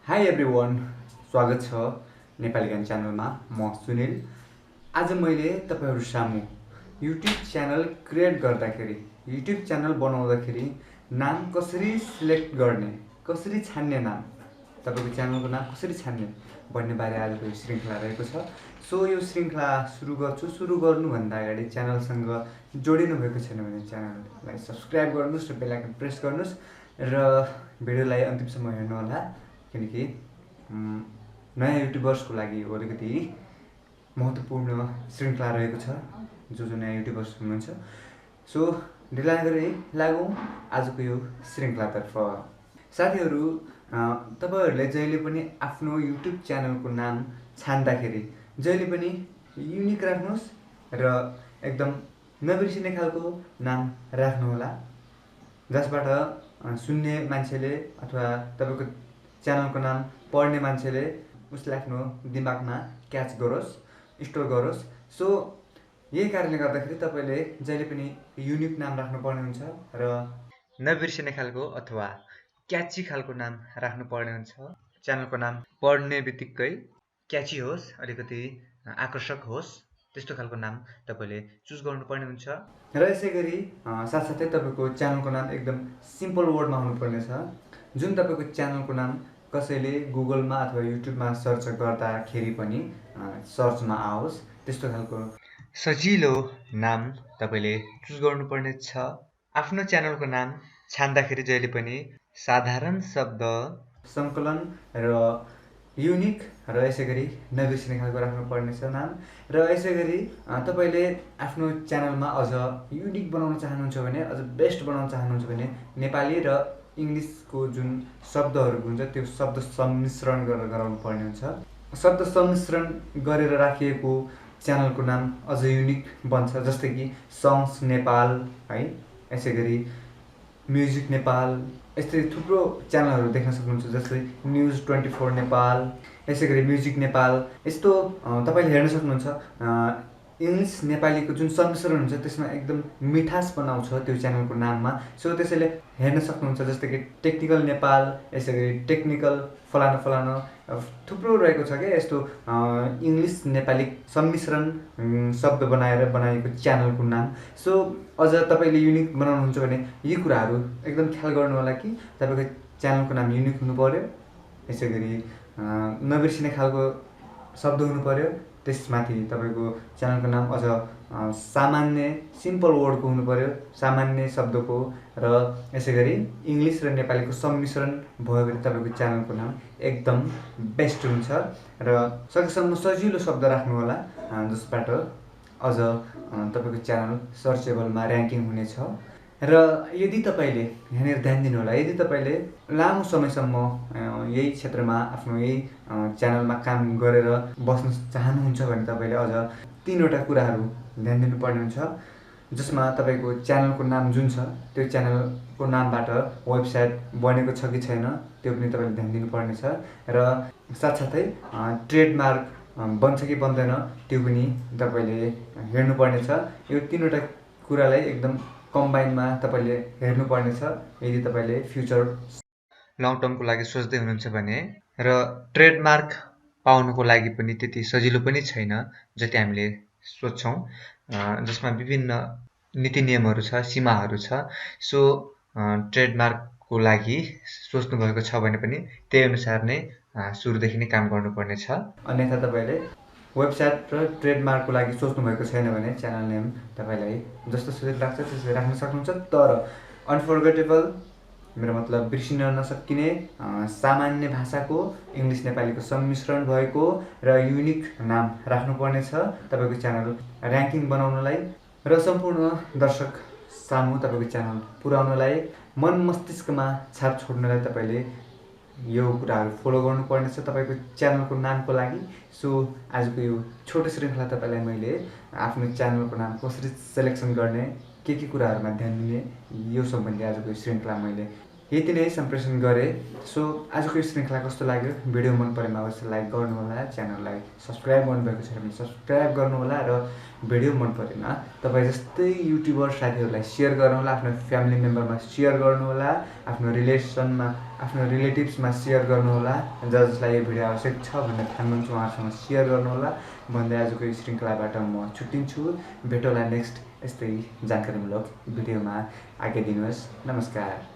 High everyone, स्वागत छ नेपाली ज्ञान च्यानलमा। म सुनिल। आज मैले तपाईहरु सामु युट्युब च्यानल क्रिएट गर्दाखेरि, युट्युब च्यानल बनाउँदाखेरि नाम कसरी सिलेक्ट गर्ने, कसरी छान्ने नाम, तपाईको च्यानलको नाम कसरी छान्ने भन्ने बारे आजको श्रृंखला रहेको छ। सो यो श्रृंखला सुरु गर्छु। सुरु गर्नुभन्दा अगाडि च्यानलसँग जोडिनु भएको छैन भने च्यानललाई सब्स्क्राइब गर्नुस् र बेल आइकन प्रेस गर्नुस् र भिडियोलाई अन्तिमसम्म हेर्नु होला, किनकि नयाँ युट्युबर्सको लागि अलिकति महत्त्वपूर्ण श्रृंखला रहेको छ, जो नयाँ युट्युबर्स हुनुहुन्छ। सो ढिला नगरी लागौँ आजको यो श्रृंखलातर्फ। साथीहरू, तपाईहरुले जहिले पनि आफ्नो युट्युब च्यानलको नाम छान्दाखेरि जहिले पनि युनिक राख्नुस् र एकदम नबिर्सिने खालको नाम राख्नुहोला, जसबाट सुन्ने मान्छेले अथवा तपाईको च्यानलको नाम पढ्ने मान्छेले उसले आफ्नो दिमागमा क्याच गरोस्, स्टोर गरोस्। सो यही कारणले गर्दाखेरि तपाईले जहिले पनि युनिक नाम राख्नुपर्ने हुन्छ र नबिर्सिने खालको अथवा क्याची खालको नाम राख्नुपर्ने हुन्छ। च्यानलको नाम पढ्ने बित्तिकै क्याची होस्, अलिकति आकर्षक होस्, त्यस्तो खालको नाम तपाईले चुज गर्नुपर्ने हुन्छ। र यसैगरी साथसाथै तपाईको च्यानलको नाम एकदम सिम्पल वर्डमा हुनुपर्ने छ, जुन तपाईको च्यानलको नाम कसैले गुगलमा अथवा युट्युबमा सर्च गर्दाखेरि पनि सर्चमा आओस्, त्यस्तो खालको सजिलो नाम तपाईले चुज गर्नुपर्ने छ। आफ्नो च्यानलको नाम छान्दाखेरि जहिले पनि साधारण शब्द, संकलन र युनिक र यसैगरी नबिर्सिने खालको राख्नुपर्ने छ नाम। र यसैगरी तपाईले आफ्नो च्यानलमा अझ युनिक बनाउन चाहनुहुन्छ भने, अझ बेस्ट बनाउन चाहनुहुन्छ भने नेपाली र इंग्लिशको जुन शब्दहरू हुन्छ त्यो शब्द सम्मिश्रण गरेर गराउनु पर्ने हुन्छ। शब्द सम्मिश्रण गरेर राखिएको च्यानलको नाम अझ युनिक बन्छ, जस्तै कि सङ्ग्स नेपाल है, यसैगरी म्युजिक नेपाल, यस्तै थुप्रो च्यानलहरू देख्न सक्नुहुन्छ, जस्तै न्युज 24 नेपाल, यसैगरी म्युजिक नेपाल। यस्तो तपाईले हेर्न सक्नुहुन्छ। इंग्लिश नेपालीको जुन सम्मिश्रण हुन्छ त्यसमा एकदम मिठास बनाउँछ त्यो च्यानलको नाममा। सो त्यसैले हेर्न सक्नुहुन्छ, जस्तै कि टेक्निकल नेपाल, यसैगरी टेक्निकल फलाना फलाना थुप्रो रहेको छ क्या यस्तो इंग्लिश नेपाली सम्मिश्रण शब्द बनाएर बनाएको च्यानलको नाम। सो अझ तपाईले युनिक बनाउनुहुन्छ भने यी कुराहरू एकदम ख्याल गर्नु होला कि तपाईको च्यानलको नाम युनिक हुनु पर्यो, यसैगरी नबिर्सिने खालको शब्द हुनु पर्यो, त्यसमाथि तपाईको च्यानलको नाम अझ सामान्य सिम्पल वर्डको हुनु पर्यो, सामान्य शब्दको, र यसैगरी इंग्लिश र नेपालीको सम्मिश्रण भयो भने तपाईको च्यानलको नाम एकदम बेस्ट हुन्छ। र सकेसम्म सजिलो शब्द राख्नु होला, जसबाट अझ तपाईको च्यानल सर्चेबलमा र्याङ्किङ हुनेछ। र यदि तपाईले यहाँनिर ध्यान दिनु होला, यदि तपाईले लामो समयसम्म यही क्षेत्रमा आफ्नो यही च्यानलमा काम गरेर बस्न चाहनुहुन्छ भने तपाईले अझ 3 वटा कुराहरू ध्यान दिनुपर्ने हुन्छ, जसमा तपाईको च्यानलको नाम जुन छ त्यो च्यानलको नामबाट वेबसाइट बनेको छ कि छैन त्यो पनि तपाईले ध्यान दिनुपर्ने छ। र साथसाथै ट्रेडमार्क बन्छ कि बन्दैन त्यो पनि तपाईले हेर्नुपर्ने छ। यो 3 वटा कुरालाई एकदम कम्बाइनमा तपाईले हेर्नुपर्ने छ यदि तपाईले फ्युचर लङ टर्मको लागि सोच्दै हुनुहुन्छ भने। र ट्रेडमार्क पाउनुको लागि पनि त्यति सजिलो पनि छैन जति हामीले सोच्छौं, जसमा विभिन्न नीति नियमहरू छ, सीमाहरू छ। सो ट्रेडमार्कको लागि सोच्नु भएको छ भने पनि त्यही अनुसार नै सुरुदेखि नै काम गर्नुपर्ने छ। अन्यथा तपाईले वेबसाइट र ट्रेडमार्कको लागि सोच्नु भएको छैन भने च्यानल नेम तपाईलाई जस्तो सजिलो लाग्छ त्यसरी राख्न सक्नुहुन्छ। तर अनफर्गेटेबल, मेरो मतलब बिर्सिन नसकिने, सामान्य भाषाको इंग्लिश नेपालीको सम्मिश्रण भएको र युनिक नाम राख्नुपर्ने छ तपाईको च्यानल र्याङ्किङ बनाउनलाई र सम्पूर्ण दर्शक सामु तपाईको च्यानल पुर्याउनलाई, मन मस्तिष्कमा छाप छोड्नलाई तपाईले यो कुराहरू फलो गर्नुपर्ने छ तपाईको च्यानलको नामको लागि। सो आजको यो छोटो श्रृङ्खला तपाईलाई मैले आफ्नो च्यानलको नाम कसरी सेलेक्सन गर्ने, के कुराहरूमा ध्यान दिने, यो सम्बन्धी आजको श्रृङ्खला मैले यति नै सम्प्रेषण गरेँ। सो आजको यो श्रृङ्खला कस्तो लाग्यो? भिडियो मन परेमा अवश्य लाइक गर्नुहोला, च्यानललाई सब्सक्राइब गर्नुभएको छ भने सब्सक्राइब गर्नुहोला र भिडियो मन परेमा तपाईँ जस्तै युट्युबर साथीहरूलाई सेयर गर्नुहोला, आफ्नो फ्यामिली मेम्बरमा सेयर गर्नुहोला, आफ्नो रिलेटिभ्समा सेयर गर्नुहोला, जसलाई यो भिडियो आवश्यक छ भनेर ठान्नुहुन्छ उहाँसँग सेयर गर्नुहोला भन्दै आजको यो श्रृङ्खलाबाट म छुट्टिन्छु। भेटौँला नेक्स्ट यस्तै जानकारीमूलक भिडियोमा। आज्ञा दिनुहोस्। नमस्कार।